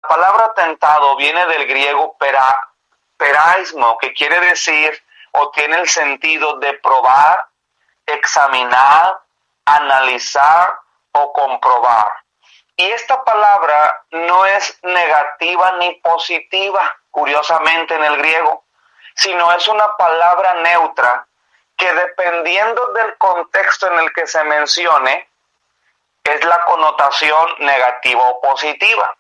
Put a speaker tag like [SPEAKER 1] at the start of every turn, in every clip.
[SPEAKER 1] palabra tentado viene del griego peraismo, que quiere decir o tiene el sentido de probar, examinar, analizar o comprobar. Y esta palabra no es negativa ni positiva, curiosamente en el griego, sino es una palabra neutra que dependiendo del contexto en el que se mencione, es la connotación negativa o positiva.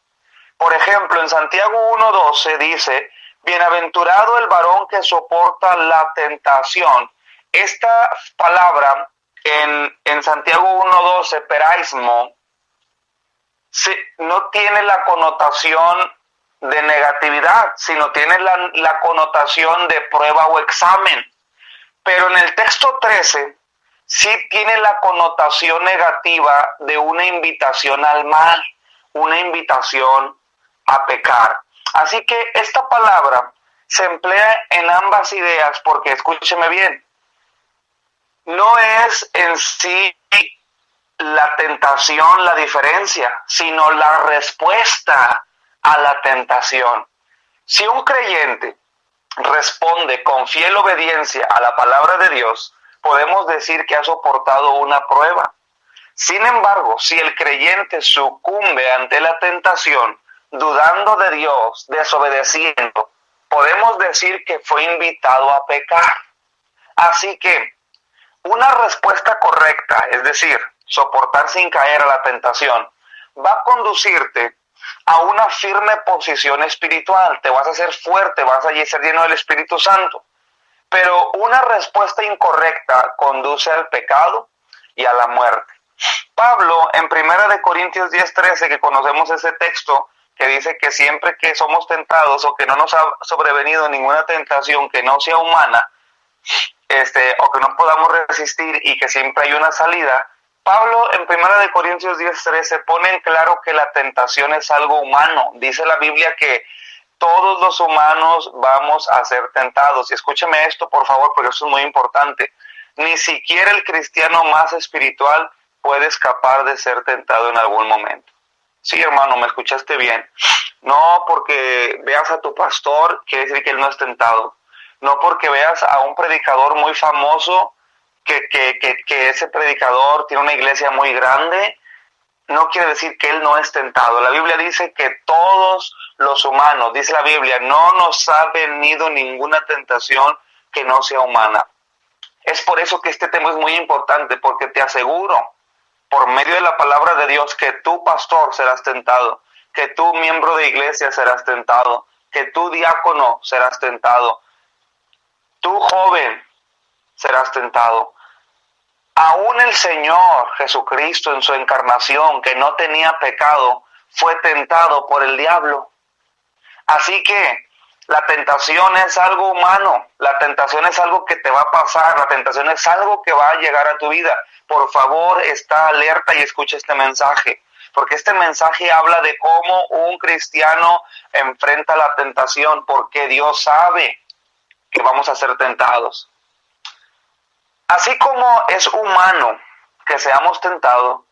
[SPEAKER 1] Por ejemplo, en Santiago 1:12 dice, bienaventurado el varón que soporta la tentación. Esta palabra en Santiago 1:12, peraismo, no tiene la connotación de negatividad, sino tiene la connotación de prueba o examen. Pero en el texto 13 sí tiene la connotación negativa de una invitación al mal, una invitación a pecar. Así que esta palabra se emplea en ambas ideas porque, escúcheme bien, no es en sí la tentación la diferencia, sino la respuesta a la tentación. Si un creyente responde con fiel obediencia a la palabra de Dios, podemos decir que ha soportado una prueba. Sin embargo, si el creyente sucumbe ante la tentación, dudando de Dios, desobedeciendo, podemos decir que fue invitado a pecar. Así que una respuesta correcta, es decir, soportar sin caer a la tentación, va a conducirte a una firme posición espiritual. Te vas a hacer fuerte, vas a ser lleno del Espíritu Santo. Pero una respuesta incorrecta conduce al pecado y a la muerte. Pablo, en 1 Corintios 10:13, que conocemos ese texto, que dice que siempre que somos tentados o que no nos ha sobrevenido ninguna tentación que no sea humana, o que no podamos resistir y que siempre hay una salida, Pablo en 1 Corintios 10:13 pone en claro que la tentación es algo humano. Dice la Biblia que todos los humanos vamos a ser tentados. Y escúcheme esto, por favor, porque eso es muy importante. Ni siquiera el cristiano más espiritual puede escapar de ser tentado en algún momento. Sí, hermano, ¿me escuchaste bien? No porque veas a tu pastor, quiere decir que él no es tentado. No porque veas a un predicador muy famoso, que ese predicador tiene una iglesia muy grande, no quiere decir que él no es tentado. La Biblia dice que todos los humanos, dice la Biblia, no nos ha venido ninguna tentación que no sea humana. Es por eso que este tema es muy importante, porque te aseguro, por medio de la palabra de Dios, que tú, pastor, serás tentado, que tú, miembro de iglesia, serás tentado, que tú, diácono, serás tentado, tú, joven, serás tentado. Aún el Señor Jesucristo en su encarnación, que no tenía pecado, fue tentado por el diablo. Así que la tentación es algo humano, la tentación es algo que te va a pasar, la tentación es algo que va a llegar a tu vida. Por favor, está alerta y escucha este mensaje, porque este mensaje habla de cómo un cristiano enfrenta la tentación, porque Dios sabe que vamos a ser tentados. Así como es humano que seamos tentados,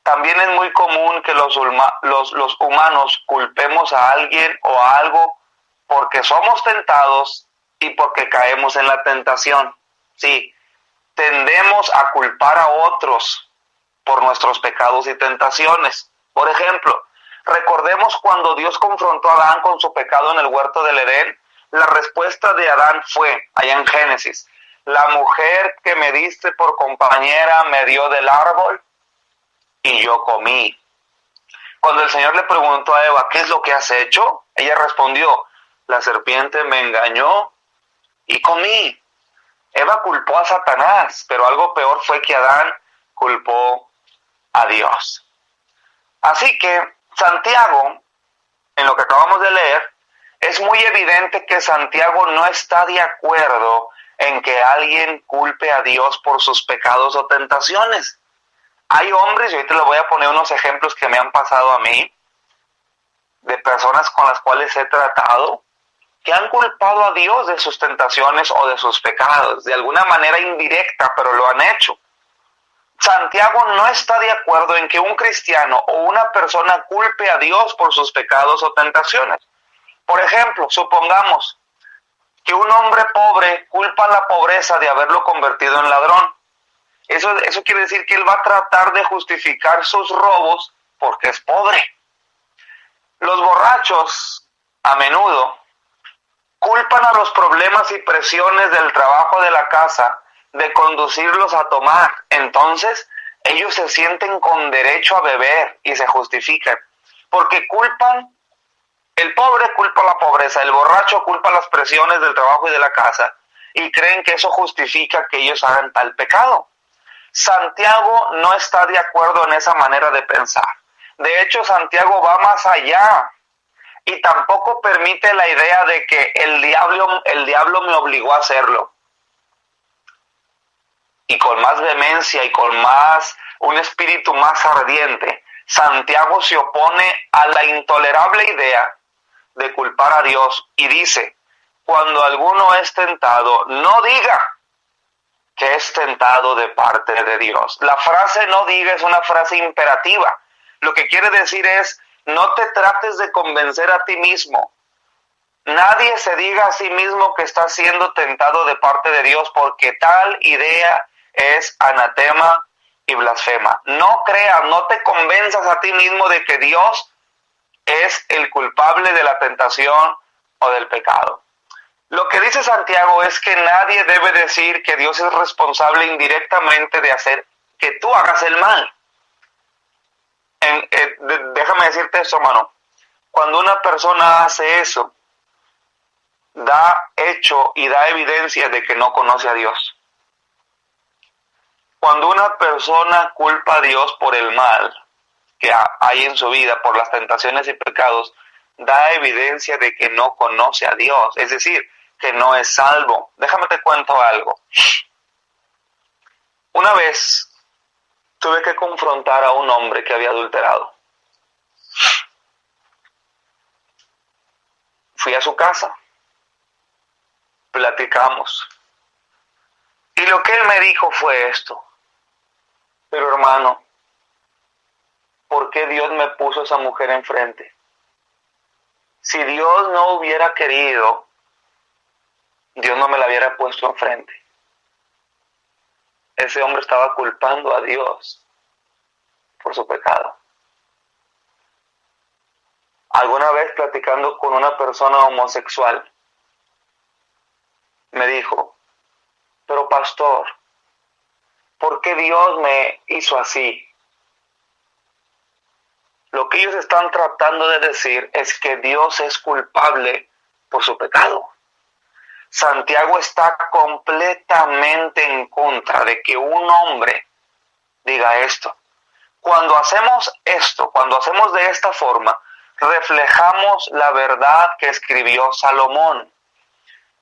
[SPEAKER 1] también es muy común que los humanos culpemos a alguien o a algo porque somos tentados y porque caemos en la tentación. Sí, tendemos a culpar a otros por nuestros pecados y tentaciones. Por ejemplo, recordemos cuando Dios confrontó a Adán con su pecado en el huerto del Edén, la respuesta de Adán fue, allá en Génesis, la mujer que me diste por compañera me dio del árbol y yo comí. Cuando el Señor le preguntó a Eva, ¿qué es lo que has hecho? Ella respondió, la serpiente me engañó y comí. Eva culpó a Satanás, pero algo peor fue que Adán culpó a Dios. Así que Santiago, en lo que acabamos de leer, es muy evidente que Santiago no está de acuerdo en que alguien culpe a Dios por sus pecados o tentaciones. Hay hombres, y ahorita les voy a poner unos ejemplos que me han pasado a mí, de personas con las cuales he tratado, que han culpado a Dios de sus tentaciones o de sus pecados, de alguna manera indirecta, pero lo han hecho. Santiago no está de acuerdo en que un cristiano o una persona culpe a Dios por sus pecados o tentaciones. Por ejemplo, supongamos que un hombre pobre culpa a la pobreza de haberlo convertido en ladrón. Eso quiere decir que él va a tratar de justificar sus robos porque es pobre. Los borrachos, a menudo, culpan a los problemas y presiones del trabajo de la casa de conducirlos a tomar. Entonces, ellos se sienten con derecho a beber y se justifican. Porque el pobre culpa la pobreza, el borracho culpa las presiones del trabajo y de la casa, y creen que eso justifica que ellos hagan tal pecado. Santiago no está de acuerdo en esa manera de pensar. De hecho, Santiago va más allá y tampoco permite la idea de que el diablo me obligó a hacerlo. Y con más vehemencia y con un espíritu más ardiente, Santiago se opone a la intolerable idea de culpar a Dios y dice: cuando alguno es tentado, no diga que es tentado de parte de Dios. La frase "no diga" es una frase imperativa. Lo que quiere decir es: no te trates de convencer a ti mismo. Nadie se diga a sí mismo que está siendo tentado de parte de Dios, porque tal idea es anatema y blasfema. No creas, no te convenzas a ti mismo de que Dios es el culpable de la tentación o del pecado. Lo que dice Santiago es que nadie debe decir que Dios es responsable indirectamente de hacer que tú hagas el mal. Déjame decirte esto, hermano. Cuando una persona hace eso, da hecho y da evidencia de que no conoce a Dios. Cuando una persona culpa a Dios por el mal que hay en su vida, por las tentaciones y pecados, da evidencia de que no conoce a Dios, es decir, que no es salvo. Déjame te cuento algo. Una vez tuve que confrontar a un hombre que había adulterado. Fui a su casa, platicamos, y lo que él me dijo fue esto: pero hermano, ¿por qué Dios me puso a esa mujer enfrente? Si Dios no hubiera querido, Dios no me la hubiera puesto enfrente. Ese hombre estaba culpando a Dios por su pecado. Alguna vez, platicando con una persona homosexual, me dijo: pero pastor, ¿por qué Dios me hizo así? Lo que ellos están tratando de decir es que Dios es culpable por su pecado. Santiago está completamente en contra de que un hombre diga esto. Cuando hacemos esto, cuando hacemos de esta forma, reflejamos la verdad que escribió Salomón.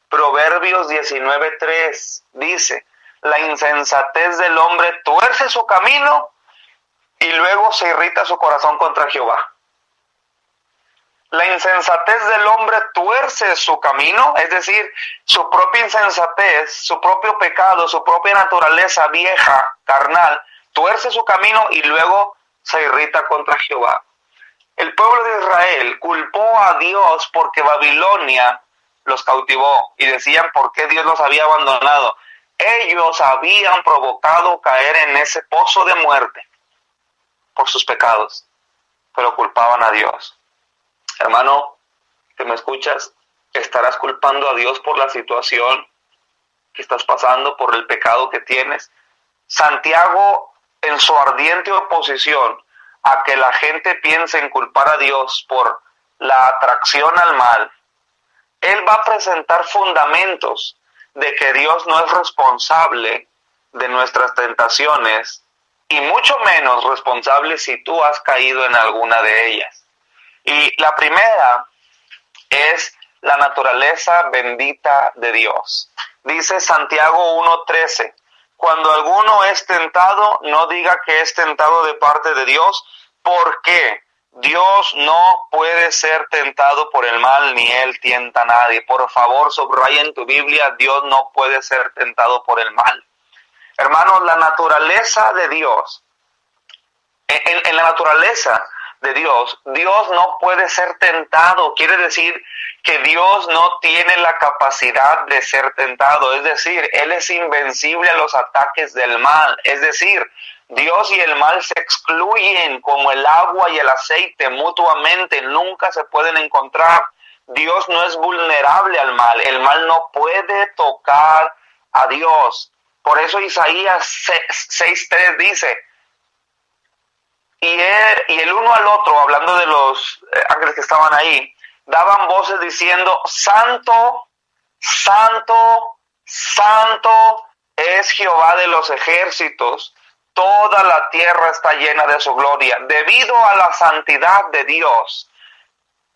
[SPEAKER 1] Proverbios 19:3 dice: la insensatez del hombre tuerce su camino y luego se irrita su corazón contra Jehová. La insensatez del hombre tuerce su camino, es decir, su propia insensatez, su propio pecado, su propia naturaleza vieja, carnal, tuerce su camino y luego se irrita contra Jehová. El pueblo de Israel culpó a Dios porque Babilonia los cautivó y decían por qué Dios los había abandonado. Ellos habían provocado caer en ese pozo de muerte por sus pecados, pero culpaban a Dios. Hermano, que me escuchas, estarás culpando a Dios por la situación que estás pasando, por el pecado que tienes. Santiago, en su ardiente oposición a que la gente piense en culpar a Dios por la atracción al mal, él va a presentar fundamentos de que Dios no es responsable de nuestras tentaciones y mucho menos responsable si tú has caído en alguna de ellas. Y la primera es la naturaleza bendita de Dios. Dice Santiago 1:13, cuando alguno es tentado, no diga que es tentado de parte de Dios, porque Dios no puede ser tentado por el mal, ni Él tienta a nadie. Por favor, subraya en tu Biblia: Dios no puede ser tentado por el mal. Hermanos, la naturaleza de Dios, en la naturaleza de Dios, Dios no puede ser tentado. Quiere decir que Dios no tiene la capacidad de ser tentado. Es decir, Él es invencible a los ataques del mal. Es decir, Dios y el mal se excluyen como el agua y el aceite mutuamente. Nunca se pueden encontrar. Dios no es vulnerable al mal. El mal no puede tocar a Dios. Por eso Isaías 6:3 dice, y el uno al otro, hablando de los ángeles que estaban ahí, daban voces diciendo, Santo, Santo, Santo es Jehová de los ejércitos. Toda la tierra está llena de su gloria. Debido a la santidad de Dios,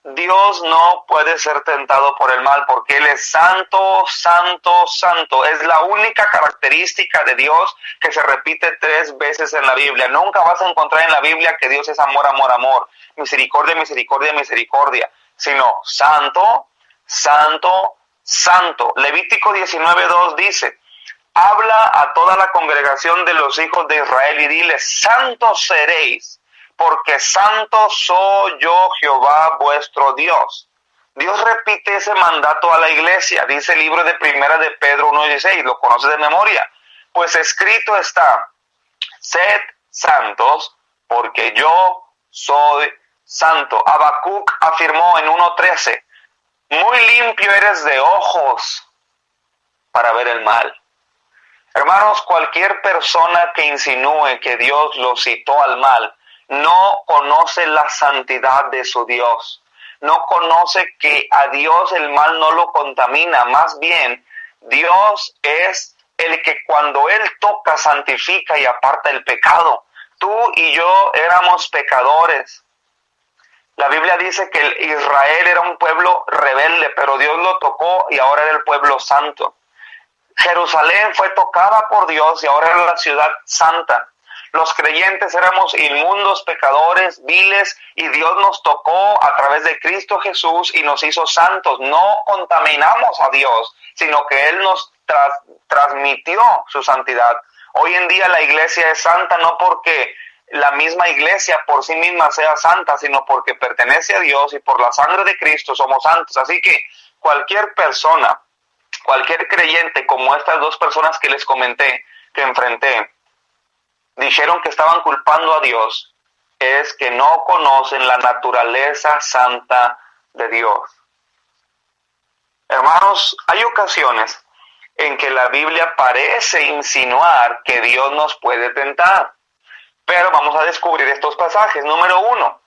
[SPEAKER 1] Dios no puede ser tentado por el mal porque Él es santo, santo, santo. Es la única característica de Dios que se repite 3 veces en la Biblia. Nunca vas a encontrar en la Biblia que Dios es amor, amor, amor, misericordia, misericordia, misericordia, sino santo, santo, santo. Levítico 19:2 dice, habla a toda la congregación de los hijos de Israel y diles, santos seréis, porque santo soy yo Jehová vuestro Dios. Dios repite ese mandato a la iglesia, dice el libro de Primera de Pedro 1:16, lo conoces de memoria. Pues escrito está, sed santos, porque yo soy santo. Habacuc afirmó en 1:13, muy limpio eres de ojos para ver el mal. Hermanos, cualquier persona que insinúe que Dios lo citó al mal, no conoce la santidad de su Dios. No conoce que a Dios el mal no lo contamina. Más bien, Dios es el que cuando Él toca, santifica y aparta el pecado. Tú y yo éramos pecadores. La Biblia dice que Israel era un pueblo rebelde, pero Dios lo tocó y ahora era el pueblo santo. Jerusalén fue tocada por Dios y ahora era la ciudad santa. Los creyentes éramos inmundos, pecadores, viles, y Dios nos tocó a través de Cristo Jesús y nos hizo santos. No contaminamos a Dios, sino que Él nos transmitió su santidad. Hoy en día la iglesia es santa no porque la misma iglesia por sí misma sea santa, sino porque pertenece a Dios y por la sangre de Cristo somos santos. Así que cualquier persona, cualquier creyente, como estas 2 personas que les comenté, que enfrenté, dijeron que estaban culpando a Dios, es que no conocen la naturaleza santa de Dios. Hermanos, hay ocasiones en que la Biblia parece insinuar que Dios nos puede tentar, pero vamos a descubrir estos pasajes. Número 1,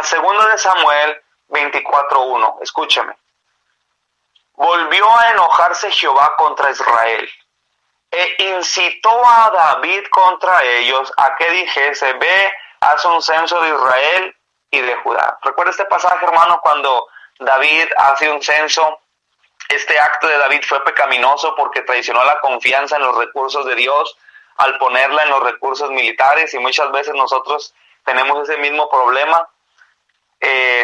[SPEAKER 1] segundo de Samuel 24:1, escúchame. Volvió a enojarse Jehová contra Israel, e incitó a David contra ellos a que dijese, ve, haz un censo de Israel y de Judá. Recuerda este pasaje, hermano, cuando David hace un censo. Este acto de David fue pecaminoso porque traicionó la confianza en los recursos de Dios al ponerla en los recursos militares, y muchas veces nosotros tenemos ese mismo problema.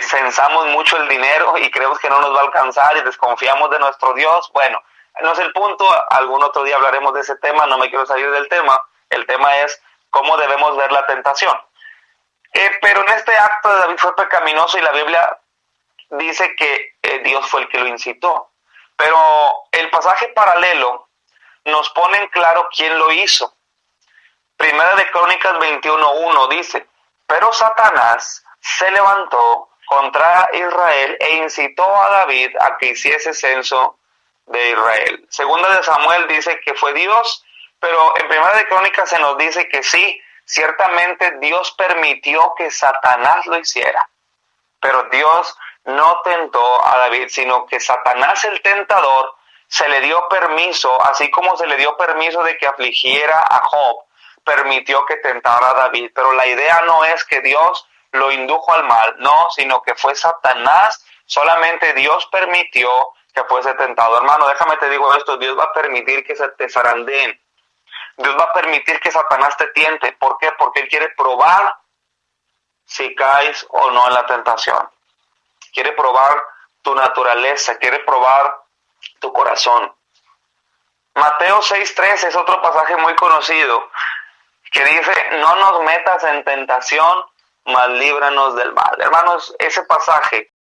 [SPEAKER 1] Censamos mucho el dinero y creemos que no nos va a alcanzar y desconfiamos de nuestro Dios. Bueno, no es el punto, algún otro día hablaremos de ese tema, no me quiero salir del tema. El tema es cómo debemos ver la tentación. Pero en este acto de David fue pecaminoso y la Biblia dice que Dios fue el que lo incitó. Pero el pasaje paralelo nos pone en claro quién lo hizo. Primera de Crónicas 21:1 dice, pero Satanás se levantó contra Israel e incitó a David a que hiciese censo de Israel. Segunda de Samuel dice que fue Dios, pero en Primera de Crónicas se nos dice que sí, ciertamente Dios permitió que Satanás lo hiciera, pero Dios no tentó a David, sino que Satanás el tentador se le dio permiso, así como se le dio permiso de que afligiera a Job, permitió que tentara a David. Pero la idea no es que Dios lo indujo al mal, no, sino que fue Satanás, solamente Dios permitió que fuese tentado. Hermano, déjame te digo esto, Dios va a permitir que se te zarandeen, Dios va a permitir que Satanás te tiente. ¿Por qué? Porque Él quiere probar si caes o no en la tentación. Quiere probar tu naturaleza, quiere probar tu corazón. Mateo 6:3 es otro pasaje muy conocido que dice, no nos metas en tentación, mas líbranos del mal. Hermanos, ese pasaje